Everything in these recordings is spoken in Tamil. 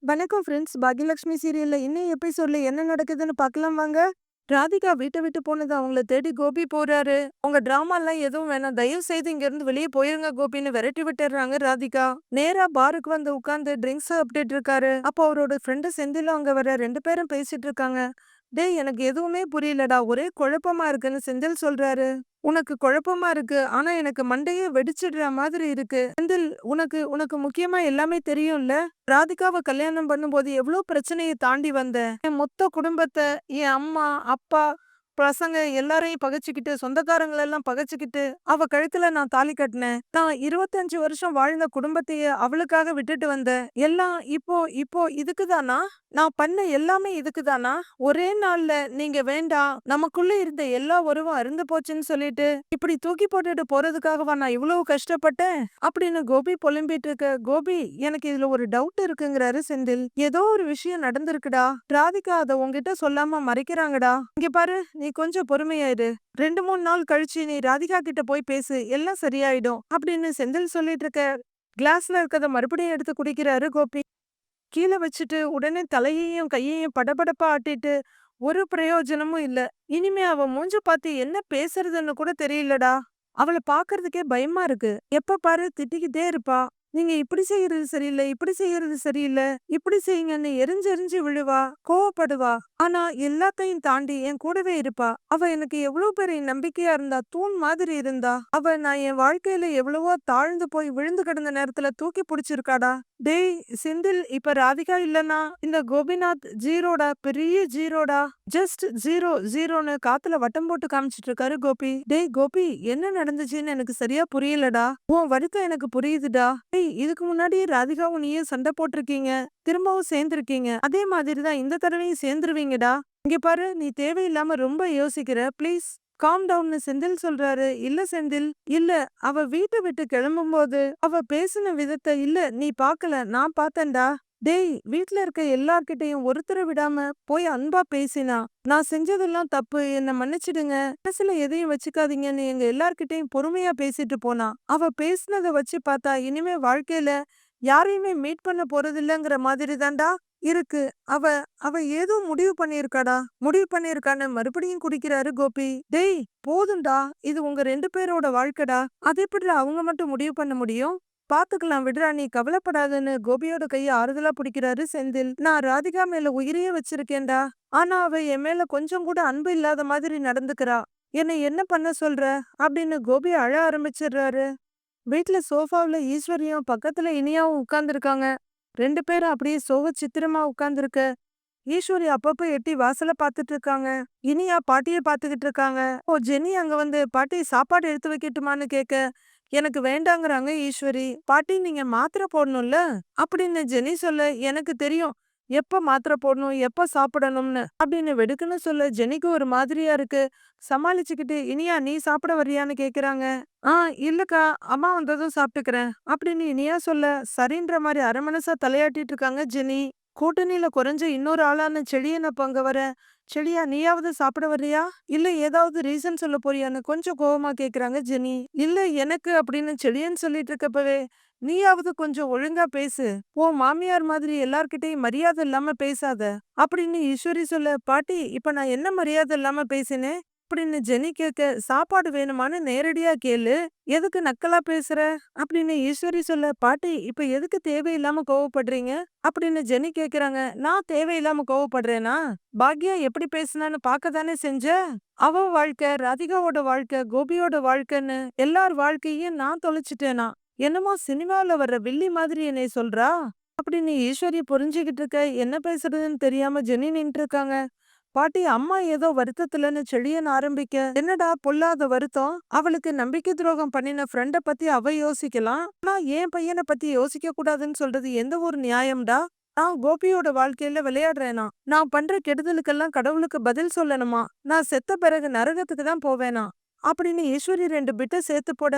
வணக்கம் ஃப்ரெண்ட்ஸ். பாக்யலட்சுமி சீரியல்ல இன்னும் எபிசோட்ல என்ன நடக்குதுன்னு பார்க்கலாம் வாங்க. ராதிகா வீட்ட விட்டு போனது அவங்கள தேடி கோபி போறாரு. உங்க டிராமாலாம் எதுவும் வேணாம். தயவு செய்து இங்க இருந்து வெளியே போயிருங்க கோபின்னு விரட்டி விட்டுறாங்க ராதிகா. நேரா பாருக்கு வந்து உட்கார்ந்து ட்ரிங்க்ஸ் சாப்பிட்டுட்டு இருக்காரு. அப்போ அவரோட ஃப்ரெண்டு செந்திலும் அங்க வர 2 பேரும் பேசிட்டு இருக்காங்க. டேய் எனக்கு எதுவுமே புரியலடா. ஒரே குழப்பமா இருக்குன்னு செந்தில் சொல்றாரு. உனக்கு குழப்பமா இருக்கு. ஆனா எனக்கு மண்டையே வெடிச்சிடுற மாதிரி இருக்கு. செந்தில் உனக்கு உனக்கு முக்கியமா எல்லாமே தெரியும்ல. ராதிகாவ கல்யாணம் பண்ணும்போது எவ்ளோ பிரச்சனைய தாண்டி வந்த. என் மொத்த குடும்பத்த, என் அம்மா, அப்பா, பசங்க எல்லாரையும் பகைச்சுக்கிட்டு, சொந்தக்காரங்களெல்லாம் பகைச்சுக்கிட்டு, அவ கழுத்துல நான் தாலி கட்டினேன். நான் 25 வருஷம் வாழ்ந்த குடும்பத்தையே அவளுக்காக விட்டுட்டு வந்தேன். எல்லாம் இப்போ இப்போ இதுக்கு தானா? நான் பண்ண எல்லாமே இதுக்கு தானா? ஒரே நாள்ல நீங்க வேண்டாம், நமக்குள்ள இருந்த எல்லா உறவும் அறுந்து போச்சுன்னு சொல்லிட்டு, இப்படி தூக்கி போட்டுட்டு போறதுக்காகவா நான் இவ்வளவு கஷ்டப்பட்டேன்? அப்படின்னு கோபி புலம்பிட்டு இருக்க, கோபி எனக்கு இதுல ஒரு டவுட் இருக்குங்கிறாரு செந்தில். ஏதோ ஒரு விஷயம் நடந்திருக்குடா. ராதிகா அத உன்கிட்ட சொல்லாம மறைக்கிறாங்கடா. இங்க பாரு, நீ கொஞ்சம் பொறுமையா இரு. 2, 3 நாள் கழிச்சு நீ ராதிகா கிட்ட போய் பேசு. எல்லாம் சரியாயிடும் அப்படின்னு செந்தில் சொல்லிட்டு இருக்க, கிளாஸ்ல இருக்கத மறுபடியும் எடுத்து குடிக்கிறாரு கோபி. கீழ வச்சுட்டு உடனே தலையையும் கையையும் படபடப்பா ஆட்டிட்டு, ஒரு பிரயோஜனமும் இல்ல. இனிமே அவ மூஞ்ச பார்த்து என்ன பேசுறதுன்னு கூட தெரியலடா. அவள பார்க்கறதுக்கே பயமா இருக்கு. எப்ப பாரு திட்டிக்கிட்டே இருப்பா. நீங்க இப்படி செய்யறது சரியில்ல, இப்படி செய்யறது சரியில்ல, இப்படி செய்யுங்கன்னு எரிஞ்சு எரிஞ்சு விழுவா, கோவப்படுவா. ஆனா எல்லாத்தையும் தாண்டி என் கூடவே இருப்பா. அவ எனக்கு எவ்வளவு பெரிய நம்பிக்கையா இருந்தா, தூண் மாதிரி இருந்தா. அவ நான் என் வாழ்க்கையில எவ்வளவோ தாழ்ந்து போய் விழுந்து கிடந்த நேரத்துல தூக்கி பிடிச்சிருக்காடா. டேய் செந்தில், இப்ப ராதிகா இல்லனா இந்த கோபிநாத் ஜீரோடா, பெரிய ஜீரோடா. ஜஸ்ட் ஜீரோ ஜீரோன்னு காத்துல வட்டம் போட்டு காமிச்சிட்டு இருக்காரு கோபி. டேய் கோபி, என்ன நடந்துச்சுன்னு எனக்கு சரியா புரியலடா. உன் வருத்தம் எனக்கு புரியுதுடா. டேய் இதுக்கு முன்னாடி ராதிகாவும் நீயும் சண்டை போட்டிருக்கீங்க, திரும்பவும் சேர்ந்திருக்கீங்க. அதே மாதிரிதான் இந்த தடவையும் சேர்ந்துருவீங்கடா. இங்க பாரு, நீ தேவையில்லாம ரொம்ப யோசிக்கிற. ப்ளீஸ் காம் டவுன்னு செந்தில் சொல்றாரு. இல்ல செந்தில், இல்ல, அவ வீட்டை விட்டு கிளம்பும்போது அவ பேசின விதத்தை இல்ல நீ பார்க்கல, நான் பார்த்தேன்டா. டேய் வீட்ல இருக்க எல்லார்கிட்டயும் ஒருத்தரை விடாம போய் அன்பா பேசினா. நான் செஞ்சதெல்லாம் தப்பு, என்ன மன்னிச்சிடுங்க, மனசுல எதையும் வச்சுக்காதீங்கன்னு எங்க எல்லார்கிட்டயும் பொறுமையா பேசிட்டு போனா. அவ பேசினதை வச்சு பார்த்தா இனிமே வாழ்க்கையில யாரையுமே மீட் பண்ண போறதில்லங்கிற மாதிரி தான்டா இருக்கு. அவ அவ ஏதோ முடிவு பண்ணியிருக்காடா. முடிவு பண்ணியிருக்கான்னு மறுபடியும் குடிக்கிறாரு கோபி. டேய் போதும்டா, இது உங்க 2 பேரோட வாழ்க்கைடா. அது எப்படிடா அவங்க மட்டும் முடிவு பண்ண முடியும்? பாத்துக்கலாம் விடுறா, நீ கவலைப்படாதன்னு கோபியோட கைய ஆறுதலா பிடிக்கிறாரு செந்தில். நான் ராதிகா மேல உயிரையே வச்சிருக்கேன்டா. ஆனா அவ என் மேல கொஞ்சம் கூட அன்பு இல்லாத மாதிரி நடந்துக்கிறா. என்னை என்ன பண்ண சொல்ற அப்படின்னு கோபி அழ ஆரம்பிச்சிடுறாரு. வீட்ல சோஃபாவுல ஈஸ்வரியும் பக்கத்துல இனியாவும் உட்கார்ந்துருக்காங்க. 2 பேரும் அப்படியே சோக சித்திரமா உட்கார்ந்துருக்க. ஈஸ்வரி அப்பப்ப எட்டி வாசல பாத்துட்டு இருக்காங்க. இனியா பாட்டிய பாத்துக்கிட்டு இருக்காங்க. ஓ ஜெனி அங்க வந்து பாட்டி சாப்பாடு எடுத்து வைக்கட்டுமான்னு கேட்க, எனக்கு வேண்டாங்கறாங்க ஈஸ்வரி. பாட்டி நீங்க மாத்திரை போடணும்ல அப்படின்னு ஜெனி சொல்ல, எனக்கு தெரியும் எப்ப மாத்திரை போடணும், எப்ப சாப்பிடணும்னு அப்படின்னு வெடுக்குன்னு சொல்ல, ஜெனிக்கு ஒரு மாதிரியா இருக்கு. சமாளிச்சுக்கிட்டு இனியா நீ சாப்பிட வர்றியான்னு கேக்குறாங்க. ஆ இல்லக்கா, அம்மா வந்ததும் சாப்பிட்டுக்கிறேன் அப்படின்னு இனியா சொல்ல, சரின்ற மாதிரி அரை மனசா தலையாட்டிட்டு இருக்காங்க ஜெனி. கூட்டணியில குறைஞ்ச இன்னொரு ஆளான செழியன் அப்ப அங்க வர, செழியா நீயாவது சாப்பிட வர்றியா, இல்ல ஏதாவது ரீசன் சொல்ல போறியான்னு கொஞ்சம் கோவமா கேக்குறாங்க ஜெனி. இல்ல எனக்கு அப்படின்னு செழியன் சொல்லிட்டு இருக்கப்பவே, நீயாவது கொஞ்சம் ஒழுங்கா பேசு, உன் மாமியார் மாதிரி எல்லார்கிட்டயும் மரியாதை இல்லாம பேசாத அப்படின்னு ஈஸ்வரி சொல்ல, பாட்டி இப்ப நான் என்ன மரியாதை இல்லாம பேசினேன் அப்படின்னு ஜெனி கேட்க, சாப்பாடு வேணுமான்னு நேரடியா கேளு, எதுக்கு நக்கலா பேசுற அப்படின்னு ஈஸ்வரி சொல்ல, பாட்டி இப்ப எதுக்கு தேவையில்லாம கோவப்படுறீங்க அப்படின்னு ஜெனி கேக்குறாங்க. நான் தேவையில்லாம கோவப்படுறேனா? பாக்யா எப்படி பேசுனான்னு பார்க்க தானே செஞ்ச. அவ வாழ்க்கை, ராதிகாவோட வாழ்க்கை, கோபியோட வாழ்க்கைன்னு எல்லார் வாழ்க்கையும் நான் தொலைச்சிட்டேனா? என்னமோ சினிமால வர்ற வில்லி மாதிரி என்னை சொல்றா அப்படின்னு ஈஸ்வரி புரிஞ்சுகிட்டு இருக்க, என்ன பேசுறதுன்னு தெரியாம ஜெனி நின்று இருக்காங்க. பாட்டி அம்மா ஏதோ வருத்தத்துலன்னு செழியன் ஆரம்பிக்க, என்னடா பொல்லாத வருத்தம், அவளுக்கு நம்பிக்கை துரோகம் பண்ணின ஃப்ரெண்ட பத்தி அவ யோசிக்கலாம், ஆனா என் பையனை பத்தி யோசிக்க கூடாதுன்னு சொல்றது எந்த ஒரு நியாயம்டா? நான் கோபியோட வாழ்க்கையில விளையாடுறேனா? நான் பண்ற கெடுதலுக்கெல்லாம் கடவுளுக்கு பதில் சொல்லணுமா? நான் செத்த பிறகு நரகத்துக்கு தான் போவேனா அப்படின்னு ஈஸ்வரி 2 பிட்ட சேர்த்து போட,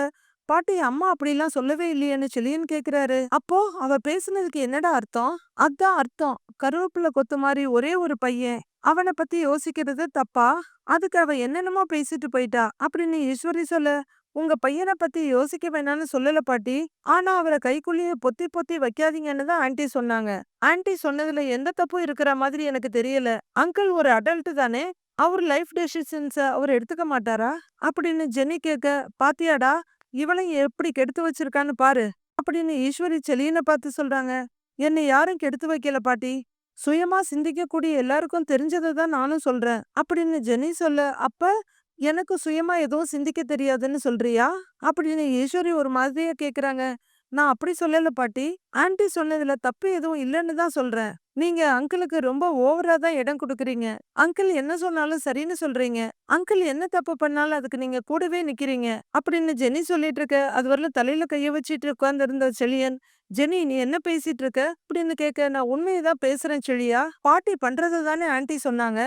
பாட்டி அம்மா அப்படிலாம் சொல்லவே இல்லையேன்னு செழியன் கேக்குறாரு. அப்போ அவ பேசுனதுக்கு என்னடா அர்த்தம்? அதான் அர்த்தம், கருவேப்பிலை கொத்து மாதிரி ஒரே ஒரு பையன், அவனை பத்தி யோசிக்கிறது தப்பா? அதுக்கு அவ என்னென்னமோ பேசிட்டு போயிட்டா அப்படின்னு ஈஸ்வரி சொல்ல, உங்க பையனை பத்தி யோசிக்க வேணாம்னு சொல்லல பாட்டி. ஆனா அவரை கைக்குள்ளேயே பொத்தி பொத்தி வைக்காதீங்கன்னு தான் ஆன்ட்டி சொன்னாங்க. ஆன்ட்டி சொன்னதுல எந்த தப்பும் இருக்கிற மாதிரி எனக்கு தெரியல. அங்கிள் ஒரு அடல்ட் தானே. அவர் லைஃப் டெசிஷன்ஸ அவர் எடுத்துக்க மாட்டாரா? அப்படின்னு ஜெனி கேட்க, பாத்தியாடா இவளையும் எப்படி கெடுத்து வச்சிருக்கான்னு பாரு அப்படின்னு ஈஸ்வரி செலியனை பார்த்து சொல்றாங்க. என்னை யாரும் கெடுத்து வைக்கல பாட்டி. சுயமா சிந்திக்கக்கூடிய எல்லாருக்கும் தெரிஞ்சதை தான் நானும் சொல்றேன் அப்படின்னு ஜெனி சொல்ல, அப்ப எனக்கு சுயமா எதுவும் சிந்திக்க தெரியாதுன்னு சொல்றியா அப்படின்னு ஈஸ்வரி ஒரு மாதிரியா கேக்குறாங்க. நான் அப்படி சொல்லல பாட்டி. ஆன்ட்டி சொன்னதுல தப்பு எதுவும் இல்லைன்னு தான் சொல்றேன். நீங்க அங்கிளுக்கு ரொம்ப ஓவரா தான் இடம் கொடுக்குறீங்க. அங்கிள் என்ன சொன்னாலும் சரின்னு சொல்றீங்க. அங்கிள் என்ன தப்பு பண்ணாலும் அதுக்கு நீங்க கூடவே நிக்கிறீங்க அப்படின்னு ஜெனி சொல்லிட்டு இருக்க. அது வரலும் தலையில கைய வச்சிட்டு உட்கார்ந்து இருந்த செழியன், ஜெனி நீ என்ன பேசிட்டு இருக்க அப்படின்னு கேட்க, நான் உண்மையதான் பேசுறேன் செழியா. பாட்டி பண்றது தானே ஆன்ட்டி சொன்னாங்க.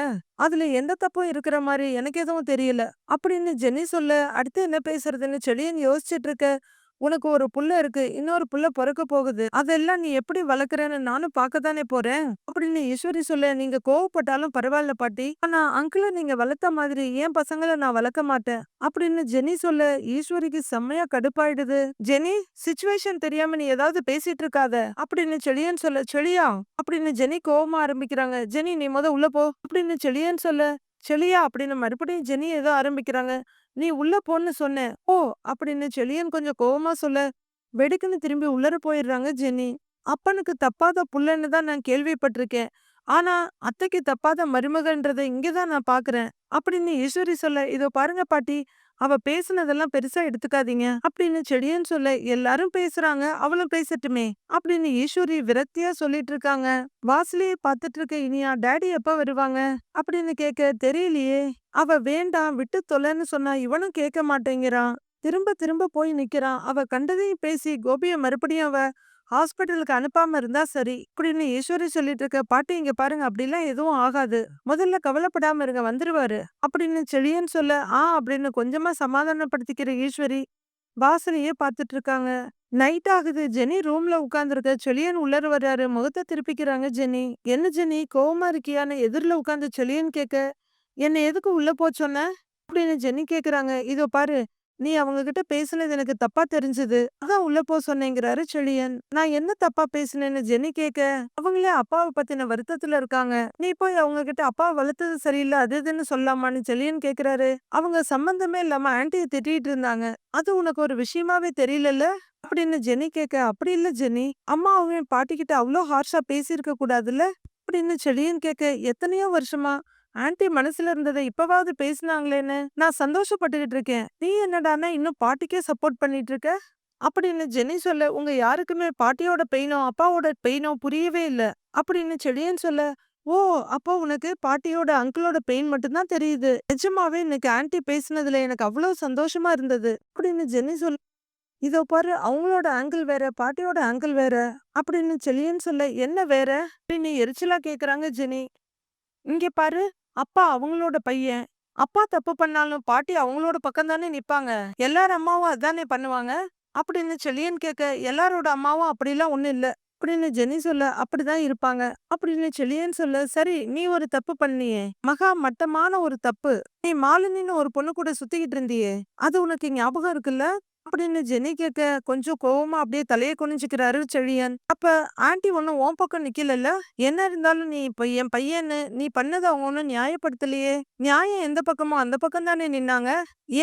அதுல எந்த தப்பும் இருக்கிற மாதிரி எனக்கு எதுவும் தெரியல அப்படின்னு ஜெனி சொல்ல, அடுத்து என்ன பேசுறதுன்னு செழியன் யோசிச்சுட்டு இருக்க. உனக்கு ஒரு புள்ள இருக்கு, இன்னொரு புள்ள பொறக்க போகுது. அதெல்லாம் நீ எப்படி வளர்க்குறன்னு நானும் பார்க்கத்தானே போறேன் அப்படின்னு ஈஸ்வரி சொல்ல, நீங்க கோவப்பட்டாலும் பரவாயில்ல பாட்டி. ஆனா அங்கிள நீங்க வளர்த்த மாதிரி என் பசங்களை நான் வளர்க்க மாட்டேன் அப்படின்னு ஜெனி சொல்ல, ஈஸ்வரிக்கு செம்மையா கடுப்பாயிடுது. ஜெனி சிச்சுவேஷன் தெரியாம நீ ஏதாவது பேசிட்டு இருக்காத அப்படின்னு செழியன் சொல்ல, செழியா அப்படின்னு ஜெனி கோவமா ஆரம்பிக்கிறாங்க. ஜெனி நீ உள்ள போ அப்படின்னு செழியன் சொல்ல, செழியா அப்படின்னு மறுபடியும் ஜெனி ஏதோ ஆரம்பிக்கிறாங்க. நீ உள்ள போன்னு சொன்னேன் ஓ அப்படின்னு செழியன் கொஞ்சம் கோவமா சொல்ல, வெடுக்குன்னு திரும்பி உள்ளர போயிடுறாங்க ஜெனி. அப்பனுக்கு தப்பாத புள்ளன்னு தான் நான் கேள்விப்பட்டிருக்கேன். ஆனா அத்தைக்கு தப்பாத மருமகன்றதை இங்கதான் நான் பாக்குறேன் அப்படின்னு ஈஸ்வரி சொல்ல, இதோ பாருங்க பாட்டி, அவ பேசுனதெல்லாம் பெருசா எடுத்துக்காதீங்க அப்படின்னு செடியன் சொல்ல, எல்லாரும் பேசுறாங்க அவளும் பேசட்டுமே அப்படின்னு ஈஸ்வரி விரக்தியா சொல்லிட்டு இருக்காங்க. வாசலையே பார்த்துட்டு இருக்க இனியா, டாடி எப்ப வருவாங்க அப்படின்னு கேட்க, தெரியலையே. அவ வேண்டாம் விட்டு தொலைன்னு சொன்னா இவனும் கேட்க மாட்டேங்கிறான். திரும்ப திரும்ப போய் நிக்கிறான். அவ கண்டதையும் பேசி கோபிய மறுபடியும் அவ ஹாஸ்பிட்டலுக்கு அனுப்பாம இருந்தா சரி அப்படின்னு ஈஸ்வரி சொல்லிட்டு இருக்க. பாட்டி இங்க பாருங்க, அப்படிலாம் எதுவும் ஆகாது, முதல்ல கவலைப்படாம இருங்க, வந்துருவாரு அப்படின்னு செழியன் சொல்ல, அப்படின்னு கொஞ்சமா சமாதானப்படுத்திக்கிற ஈஸ்வரி வாசலையே பார்த்துட்டு இருக்காங்க. நைட் ஆகுது. ஜெனி ரூம்ல உட்கார்ந்துருக்க. செழியன் உள்ளர வர்றாரு. முகத்தை திருப்பிக்கிறாங்க ஜெனி. என்ன ஜெனி கோவமா இருக்கியான்னு எதிரில உட்கார்ந்து செழியன் கேட்க, என்ன எதுக்கு உள்ள போ சொன்ன அப்படின்னு ஜெனி கேக்குறாங்க. இதோ பாரு, நீ அவங்க கிட்ட பேசுனது எனக்கு தப்பா தெரிஞ்சது, அதான் உள்ள போ சொன்னேங்கிறாரு செழியன். நான் என்ன தப்பா பேசுனேன்னு ஜெனி கேட்க, அவங்களே அப்பாவை பத்தின வருத்தத்துல இருக்காங்க, நீ போய் அவங்க கிட்ட அப்பா வளர்த்தது சரியில்லை அது இதுன்னு சொல்லாமான்னு செழியன் கேக்குறாரு. அவங்க சம்பந்தமே இல்லாம ஆன்ட்டிய திட்டிட்டு இருந்தாங்க, அது உனக்கு ஒரு விஷயமாவே தெரியலல்ல அப்படின்னு ஜெனி கேட்க, அப்படி இல்ல ஜெனி, அம்மா அவங்க பாட்டிக்கிட்ட அவ்வளோ ஹார்ஷா பேசியிருக்க கூடாதுல்ல அப்படின்னு செழியன் கேட்க, எத்தனையோ வருஷமா ஆன்ட்டி மனசுல இருந்ததை இப்பவாவது பேசினாங்களேன்னு நான் சந்தோஷப்பட்டுக்கிட்டு இருக்கேன். நீ என்னடான்னா இன்னும் பாட்டிக்கே சப்போர்ட் பண்ணிட்டு இருக்க அப்படின்னு ஜெனி சொல்ல, உங்க யாருக்குமே பாட்டியோட பெயினோ அப்பாவோட பெயினோ புரியவே இல்ல அப்படின்னு செழியன் சொல்ல, ஓ அப்போ உனக்கு பாட்டியோட அங்கிளோட பெயின் மட்டும்தான் தெரியுது. நிஜமாவே இன்னைக்கு ஆன்ட்டி பேசினதுல எனக்கு அவ்வளவு சந்தோஷமா இருந்தது அப்படின்னு ஜெனி சொல்ல, இதோ பாரு அவங்களோட ஆங்கிள் வேற பாட்டியோட ஆங்கிள் வேற அப்படின்னு செழியன் சொல்ல, என்ன வேற அப்படின்னு எரிச்சலா கேக்குறாங்க ஜெனி. இங்க பாரு, அப்பா அவங்களோட பையன். அப்பா தப்பு பண்ணாலும் பாட்டி அவங்களோட பக்கம் தானே நிப்பாங்க. எல்லார் அம்மாவும் அதானே பண்ணுவாங்க அப்படின்னு செழியன் கேட்க, எல்லாரோட அம்மாவும் அப்படிலாம் ஒண்ணும் இல்ல அப்படின்னு ஜெனி சொல்ல, அப்படிதான் இருப்பாங்க அப்படின்னு செழியன் சொல்ல, சரி நீ ஒரு தப்பு பண்ணியே, மகா மட்டமான ஒரு தப்பு. நீ மாலினின்னு ஒரு பொண்ணு கூட சுத்திக்கிட்டு இருந்தியே, அது உனக்கு ஞாபகம் இருக்குல்ல அப்படின்னு ஜெனி கேட்க, கொஞ்சம் கோவமா அப்படியே தலையை குனிஞ்சுக்கிறாரு செழியன். அப்ப ஆன்ட்டி ஒன்னும் உன் பக்கம் நிக்கலல்ல, என்ன இருந்தாலும் நீ இப்ப என் பையன்னு நீ பண்ணதை அவங்க ஒன்னும் நியாயப்படுத்தலையே. நியாயம் எந்த பக்கமோ அந்த பக்கம் தானே நின்னாங்க,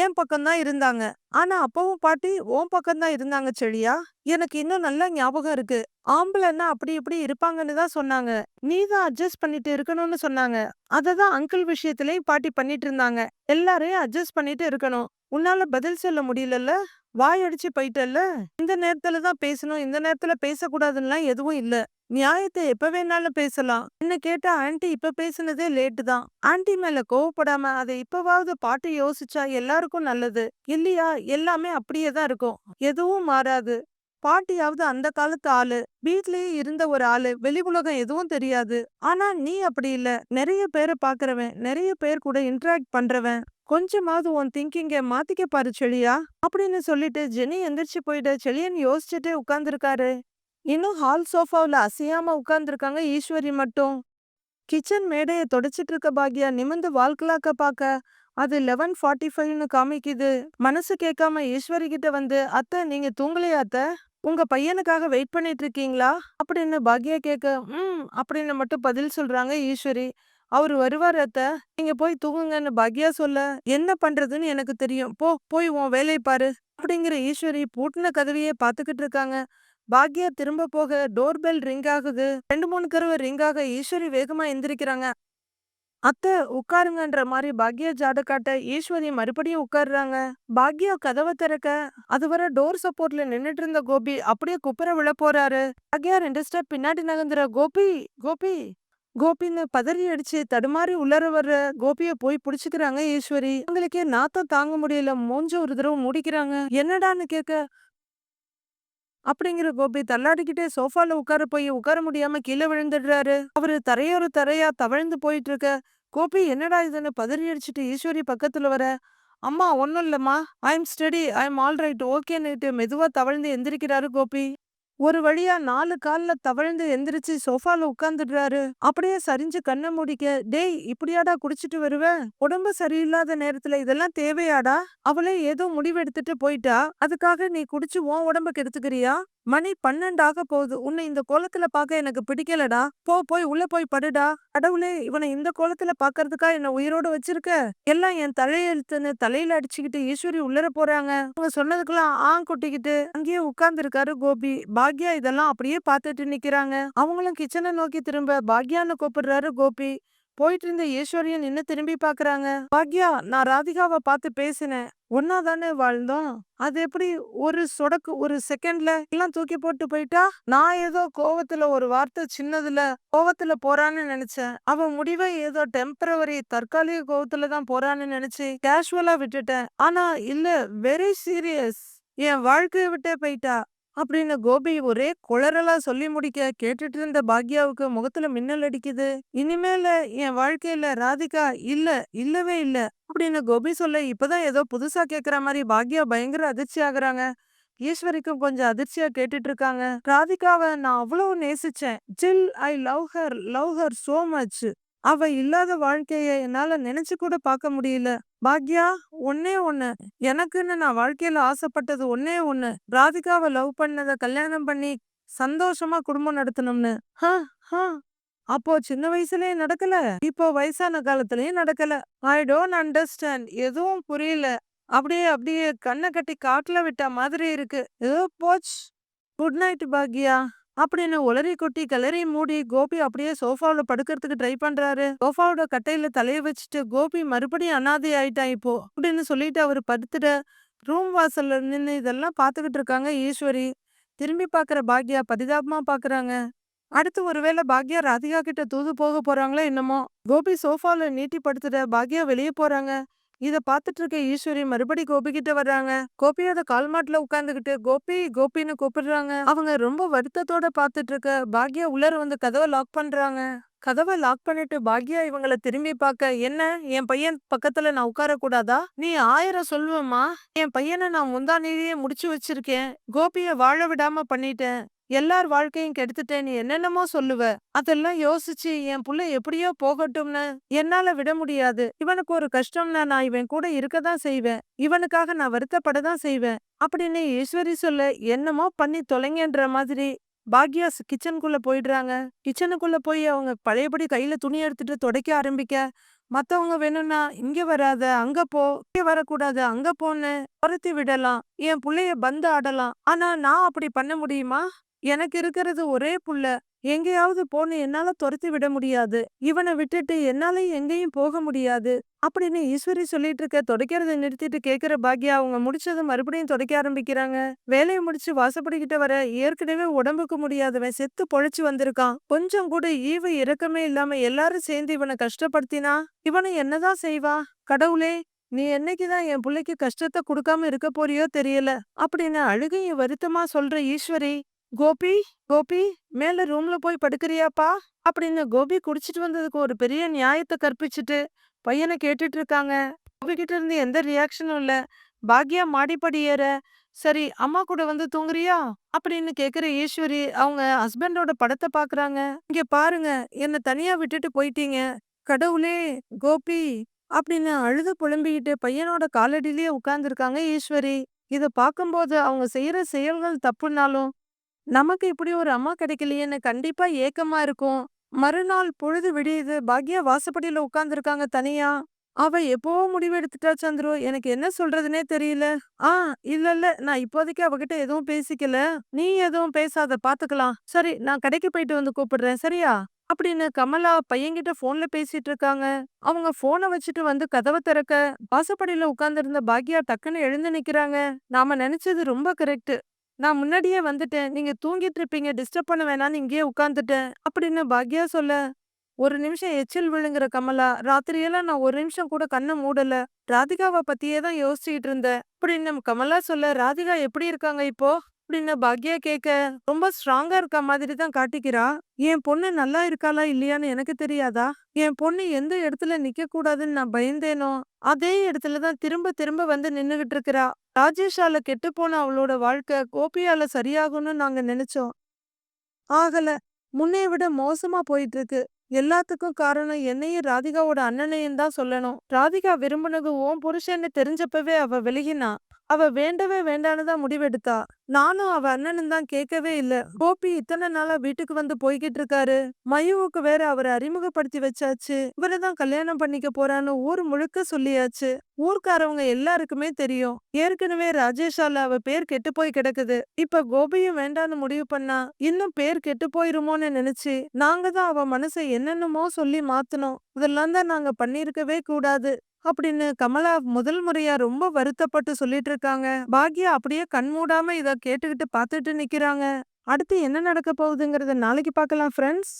என் பக்கம் தான் இருந்தாங்க. ஆனா அப்பவும் பாட்டி உன் பக்கம் தான் இருந்தாங்க செழியா. எனக்கு இன்னும் நல்லா ஞாபகம் இருக்கு. ஆம்பளைன்னா அப்படி இப்படி இருப்பாங்கன்னு தான் சொன்னாங்க, நீ தான் அட்ஜஸ்ட் பண்ணிட்டு இருக்கணும்னு சொன்னாங்க. அததான் அங்கிள் விஷயத்திலயும் பாட்டி பண்ணிட்டு இருந்தாங்க. எல்லாரையும் அட்ஜஸ்ட் பண்ணிட்டு இருக்கணும். உன்னால பதில் சொல்ல முடியலல்ல, வாயடிச்சு போயிட்டல்ல. இந்த நேரத்துல தான் பேசணும், இந்த நேரத்துல பேசக்கூடாதுன்னுலாம் எதுவும் இல்ல. நியாயத்தை எப்ப வேணாலும் பேசலாம். என்ன கேட்டா ஆன்ட்டி இப்ப பேசுனதே லேட்டு தான். ஆன்ட்டி மேல கோவப்படாம அதை இப்பவாவது பாட்டி யோசிச்சா எல்லாருக்கும் நல்லது இல்லையா. எல்லாமே அப்படியே தான் இருக்கும், எதுவும் மாறாது. பாட்டியாவது அந்த காலத்து ஆளு, வீட்லயே இருந்த ஒரு ஆளு, வெளி உலகம் எதுவும் தெரியாது. ஆனா நீ அப்படி இல்ல, நிறைய பேரை பாக்குறவன், நிறைய பேர் கூட இன்டராக்ட் பண்றவன். கொஞ்சமாவது உன் திங்கிங்க மாத்திக்க பாரு செழியா அப்படின்னு சொல்லிட்டு ஜெனி எந்திரிச்சு போயிட்டு செழியன் யோசிச்சுட்டே உட்கார்ந்துருக்காரு. இன்னும் ஹால் சோஃபாவுல அசையாம உட்கார்ந்துருக்காங்க ஈஸ்வரி மட்டும். கிச்சன் மேடையை தொடச்சிட்டு இருக்க பாக்யா நிமிந்து வால் கிளாக்க பாக்க அது 11:45ன்னு காமிக்குது. மனசு கேட்காம ஈஸ்வரி கிட்ட வந்து, "அத்தை நீங்க தூங்கலையா அத்தை? உங்க பையனுக்காக வெயிட் பண்ணிட்டு இருக்கீங்களா?" அப்படின்னு பாக்யா கேட்க, அப்படின்னு மட்டும் பதில் சொல்றாங்க ஈஸ்வரி. "அவரு வருவாரு அத்தை. நீங்க போய் தூங்குங்கன்னு" பாக்யா சொல்ல, "என்ன பண்றதுன்னு எனக்கு தெரியும். போ போய் உன் வேலைய பாரு." அப்படிங்கிற ஈஸ்வரி பூட்டின கதவையே பார்த்துக்கிட்டு இருக்காங்க. பாக்யா திரும்ப போக டோர் பெல் ரிங் ஆகுது. 2, 3 தடவ ரிங் ஆக ஈஸ்வரி வேகமா எந்திரிக்கிறாங்க. அத்தை உட்காருங்கன்ற மாரி பாக்யா ஜாட காட்ட ஈஸ்வரி மறுபடியும் உட்கார்றாங்க. பாக்யா கதவை திறக்க அதுவரை டோர் சப்போர்ட்ல நின்னுட்டு இருந்த கோபி அப்படியே குப்புற விழ போறாரு. பாக்யா 2 ஸ்டெப் பின்னாடி நகர்ந்துற, "கோபி கோபி கோபின்னு" பதறி அடிச்சு தடுமாறி உள்ளர வர்ற கோபிய போய் புடிச்சுக்கிறாங்க ஈஸ்வரி. அவங்களுக்கே நாத்தம் தாங்க முடியல. மூஞ்ச ஒரு தடவை மூடிக்கிறாங்க. என்னடான்னு கேட்க, அப்படிங்கிற கோபி தள்ளாடிக்கிட்டே சோஃபால உட்கார முடியாம கீழே விழுந்துடுறாரு. அவரு தரையோர தரையா தவழ்ந்து போயிட்டு இருக்க, கோபி என்னடா இதுன்னு பதறி அடிச்சுட்டு ஈஸ்வரி பக்கத்துல வர, "அம்மா ஒன்னும் இல்லம்மா, I am steady, I am all right ஓகேன்னுட்டு" மெதுவா தவழ்ந்து எந்திரிக்கிறாரு கோபி. ஒரு வழியா 4 கால்ல தவழ்ந்து எந்திரிச்சு சோஃபால உட்கார்ந்துடுறாரு. அப்படியே சரிஞ்சு கண்ண மூடிக்க, "டேய் இப்படியாடா குடிச்சிட்டு வருவ? உடம்பு சரியில்லாத நேரத்துல இதெல்லாம் தேவையாடா? அவளே ஏதோ முடிவெடுத்துட்டு போயிட்டா. அதுக்காக நீ குடிச்சு உன் உடம்ப கெடுத்துக்கிறியா? மணி 12 ஆக போகுது. உன்னை இந்த கோலத்துல பார்க்க எனக்கு பிடிக்கலடா. போய் உள்ள போய் படுடா. கடவுளே, இவனை இந்த கோலத்துல பார்க்கறதுக்கா என்ன உயிரோட வச்சிருக்க? எல்லாம் என் தலையெழுத்துன்னு" தலையில அடிச்சுக்கிட்டு ஈஸ்வரி உள்ளர போறாங்க. அவங்க சொன்னதுக்கெல்லாம் கொட்டிக்கிட்டு அங்கேயே உட்கார்ந்து இருக்காரு கோபி. பாக்யா இதெல்லாம் அப்படியே பார்த்துட்டு நிக்கிறாங்க. அவங்களும் கிச்சனை நோக்கி திரும்ப பாக்யான்னு கூப்பிடுறாரு கோபி. போயிட்டு இருந்த ஈஸ்வரியும் நின்னு திரும்பி பாக்குறாங்க. "பாக்யா, நான் ராதிகாவை பார்த்து பேசினேன். ஒன்னா தானே வாழ்ந்தோம். அது எப்படி ஒரு சொடக்கு ஒரு செகண்ட்ல எல்லாம் தூக்கி போட்டு போயிட்டா? நான் ஏதோ கோவத்துல ஒரு வார்த்தை சின்னதுல கோவத்துல போறான்னு நினைச்சேன். அவ முடிவை ஏதோ டெம்பரவரி தற்காலிக கோவத்துல தான் போறான்னு நினைச்சு கேஷுவலா விட்டுட்டேன். ஆனா இல்ல, வெரி சீரியஸ். என் வாழ்க்கைய விட்டே போயிட்டா." அப்படின்னு கோபி ஒரே குளறலா சொல்லி முடிக்க கேட்டுட்டு இருந்த பாக்யாவுக்கு முகத்துல மின்னல் அடிக்குது. "இனிமேல என் வாழ்க்கையில ராதிகா இல்ல, இல்லவே இல்ல" அப்படின்னு கோபி சொல்ல, இப்பதான் ஏதோ புதுசா கேக்குற மாதிரி பாக்யா பயங்கர அதிர்ச்சி ஆகுறாங்க. ஈஸ்வரிக்கும் கொஞ்சம் அதிர்ச்சியா கேட்டுட்டு இருக்காங்க. "ராதிகாவை நான் அவ்வளவு நேசிச்சேன். ஜில், I love her so much. அவ இல்லாத வாழ்க்கைய என்னால நினைச்சு கூட பார்க்க முடியல. பாக்யா, ஒன்னே ஒண்ணு, எனக்குன்னு நான் வாழ்க்கையில ஆசைப்பட்டது ஒன்னே ஒண்ணு, ராதிகாவை லவ் பண்ணத கல்யாணம் பண்ணி சந்தோஷமா குடும்பம் நடத்தணும்னு. ஹ, ஹ. அப்போ சின்ன வயசுலயே நடக்கல, இப்போ வயசான காலத்துலயும் நடக்கல. I don't understand. எதுவும் புரியல. அப்படியே அப்படியே கண்ணை கட்டி காட்டுல விட்ட மாதிரி இருக்கு. ஏதோ போச்சு. Good night Bhagya." அப்படின்னு உளறி கொட்டி கிளறி மூடி கோபி அப்படியே சோஃபாவுல படுக்கிறதுக்கு ட்ரை பண்றாரு. சோஃபாவோட கட்டையில தலைய வச்சுட்டு, "கோபி மறுபடியும் அனாதை ஆயிட்டான் இப்போ" அப்படின்னு சொல்லிட்டு அவரு படுத்துட ரூம் வாசல்ல நின்னு இதெல்லாம் பார்த்துக்கிட்டு இருக்காங்க ஈஸ்வரி. திரும்பி பார்க்குற பாக்யா பரிதாபமா பார்க்கறாங்க. அடுத்து ஒருவேளை பாக்யா ராதிகா கிட்ட தூது போக போறாங்களோ என்னமோ. கோபி சோஃபால நீட்டி படுத்துட பாக்யா வெளியே போறாங்க. இத பார்த்துட்டு இருக்க ஈஸ்வரி மறுபடி கோபி கிட்ட வர்றாங்க. கோபியோட கால் மாட்டுல உட்கார்ந்துகிட்டு கோபி கோபின்னு கூப்பிடுறாங்க. அவங்க ரொம்ப வருத்தத்தோட பார்த்துட்டு இருக்க பாக்யா உள்ளர வந்து கதவை லாக் பண்றாங்க. கதவை லாக் பண்ணிட்டு பாக்யா இவங்கள திரும்பி பார்க்க, "என்ன, என் பையன் பக்கத்துல நான் உட்கார கூடாதா? நீ 1000 சொல்லுவம்மா. என் பையனை நான் முந்தானையிலேயே முடிச்சு வச்சிருக்கேன். கோபிய வாழ விடாம பண்ணிட்டேன். எல்லார் வாழ்க்கையும் கெடுத்துட்டேன். நீ என்னென்னமோ சொல்லுவ. அதெல்லாம் யோசிச்சு என் புள்ள எப்படியோ போகட்டும்னு என்னால விட முடியாது. இவனுக்கு ஒரு கஷ்டம்னா நான் இவன் கூட இருக்கதான் செய்வேன். இவனுக்காக நான் வருத்தப்படதான் செய்வேன்." அப்படின்னு ஈஸ்வரி சொல்ல, என்னமோ பண்ணி தொலைங்கன்ற மாதிரி பாக்யா கிச்சனுக்குள்ள போயிடுறாங்க. கிச்சனுக்குள்ள போய் அவங்க பழையபடி கையில துணி எடுத்துட்டு துடைக்க ஆரம்பிக்க, மத்தவங்க வேணும்னா "இங்க வராத, அங்க போ, இங்க வரக்கூடாது, அங்க போன்னு" துரத்தி விடலாம். என் புள்ளைய பந்து ஆடலாம். ஆனா நான் அப்படி பண்ண முடியுமா? எனக்கு இருக்கிறது ஒரே புள்ள. எங்கேயாவது போன்னு என்னால துரத்தி விட முடியாது. இவனை விட்டுட்டு என்னால எங்கேயும் போக முடியாது. அப்படின்னு ஈஸ்வரி சொல்லிட்டு இருக்க, துடைக்கிறத நிறுத்திட்டு கேக்குற பாக்யா அவங்க முடிச்சதும் மறுபடியும் துடைக்க ஆரம்பிக்கிறாங்க. வேலையை முடிச்சு வாசப்படிக்கிட்ட வர, ஏற்கனவே உடம்புக்கு முடியாதவன் செத்து பொழைச்சு வந்திருக்கான். கொஞ்சம் கூட ஈவு இரக்கமே இல்லாம எல்லாரும் சேர்ந்து இவனை கஷ்டப்படுத்தினா இவனை என்னதான் செய்வா? கடவுளே, நீ என்னைக்குதான் என் பிள்ளைக்கு கஷ்டத்தை கொடுக்காம இருக்க போறியோ தெரியல அப்படின்னு அழுகையும் வருத்தமா சொல்ற ஈஸ்வரி, "கோபி கோபி, மேல ரூம்ல போய் படுக்கிறியாப்பா?" அப்படின்னு கோபி குடிச்சிட்டு வந்ததுக்கு ஒரு பெரிய நியாயத்தை கற்பிச்சுட்டு பையனை கேட்டுட்டு இருக்காங்க. கோபி கிட்ட இருந்து எந்த ரியாக்ஷனும் இல்ல. பாக்யா மாடிப்படி ஏற, "சரி அம்மா கூட வந்து தூங்குறியா?" அப்படின்னு கேக்குற ஈஸ்வரி அவங்க ஹஸ்பண்டோட படத்தை பாக்குறாங்க. "இங்க பாருங்க, என்ன தனியா விட்டுட்டு போயிட்டீங்க. கடவுளே, கோபி அப்படின்னு அழுது புலம்பிக்கிட்டு பையனோட காலடியிலேயே உட்கார்ந்துருக்காங்க ஈஸ்வரி. இத பார்க்கும்போது அவங்க செய்யற செயல்கள் தப்புனாலும், நமக்கு இப்படி ஒரு அம்மா கிடைக்கலையேன்னு கண்டிப்பா ஏக்கமா இருக்கும். மறுநாள் பொழுது விடியுது. பாக்யா வாசப்படியில உட்கார்ந்துருக்காங்க தனியா. அவ எப்பவோ முடிவு எடுத்துட்டா சந்துரு. எனக்கு என்ன சொல்றதுன்னே தெரியல. ஆ இல்ல. நான் இப்போதைக்கு அவகிட்ட எதுவும் பேசிக்கல. நீ எதுவும் பேசாத பாத்துக்கலாம். சரி நான் கடைக்கு போயிட்டு வந்து கூப்பிடுறேன். சரியா? அப்படின்னு கமலா பையன்கிட்ட ஃபோன்ல பேசிட்டு இருக்காங்க. அவங்க ஃபோன வச்சுட்டு வந்து கதவ திறக்க, வாசப்படியில உட்கார்ந்திருந்த பாக்யா டக்குன்னு எழுந்து நிக்கிறாங்க. நாம நெனச்சது ரொம்ப கரெக்ட். நான் முன்னாடியே வந்துட்டேன். நீங்க தூங்கிட்டு இருப்பீங்க. டிஸ்டர்ப் பண்ண வேணாம்னு இங்கேயே உட்கார்ந்துட்டேன். அப்படின்னு பாக்யா சொல்ல, ஒரு நிமிஷம் எச்சில் விழுங்குற கமலா, ராத்திரியெல்லாம் நான் ஒரு நிமிஷம் கூட கண்ண மூடல. ராதிகாவ பத்தியே தான் யோசிச்சுட்டு இருந்தேன். அப்படின்னு கமலா சொல்ல, ராதிகா எப்படி இருக்காங்க இப்போ? அப்படின்னு பாக்யா கேட்க, ரொம்ப ஸ்ட்ராங்கா இருக்க மாதிரி தான் காட்டிக்கிறா. என் பொண்ணு நல்லா இருக்காளா இல்லையான்னு எனக்கு தெரியாதா? என் பொண்ணு எந்த இடத்துல நிக்க கூடாதுன்னு நான் பயந்தேனோ, அதே இடத்துல தான் திரும்ப திரும்ப வந்து நின்னுகிட்டு இருக்கிறா. ராஜேஷால கெட்டுப்போன அவளோட வாழ்க்கை கோபியால சரியாகும்னு நாங்க நினைச்சோம். ஆகல. முன்னைய விட மோசமா போயிட்டு இருக்கு. எல்லாத்துக்கும் காரணம் என்னையும் ராதிகாவோட அண்ணனையும் தான் சொல்லணும். ராதிகா விரும்பினது உன் புருஷன்னு தெரிஞ்சப்பவே அவ விலகினா. அவ வேண்டவே வேண்டான்னு தான் முடிவெடுத்தா. நானும் அவ அண்ணனும் தான் கேட்கவே இல்ல. கோபி இத்தனை நாளா வீட்டுக்கு வந்து போய்கிட்டு இருக்காரு. மயுவுக்கு வேற அவரை அறிமுகப்படுத்தி வச்சாச்சு. இவரை தான் கல்யாணம் பண்ணிக்க போறான்னு ஊர் முழுக்க சொல்லியாச்சு. ஊர்க்காரவங்க எல்லாருக்குமே தெரியும். ஏற்கனவே ராஜேஷால அவ பேர் கெட்டு போய் கிடக்குது. இப்ப கோபியும் வேண்டான்னு முடிவு பண்ணா, இன்னும் பேர் கெட்டு போயிருமோன்னு நினைச்சு, நாங்க தான் அவ மனசை என்னென்னமோ சொல்லி மாத்துனோம். இதெல்லாம் தான் நாங்க பண்ணியிருக்கவே கூடாது. அப்படின்னு கமலா முதல் முறையா ரொம்ப வருத்தப்பட்டு சொல்லிட்டு இருக்காங்க. பாக்யா அப்படியே கண் மூடாம இத கேட்டுக்கிட்டு பார்த்துட்டு நிக்கிறாங்க. அடுத்து என்ன நடக்க போகுதுங்கிறத நாளைக்கு பார்க்கலாம் ஃப்ரெண்ட்ஸ்.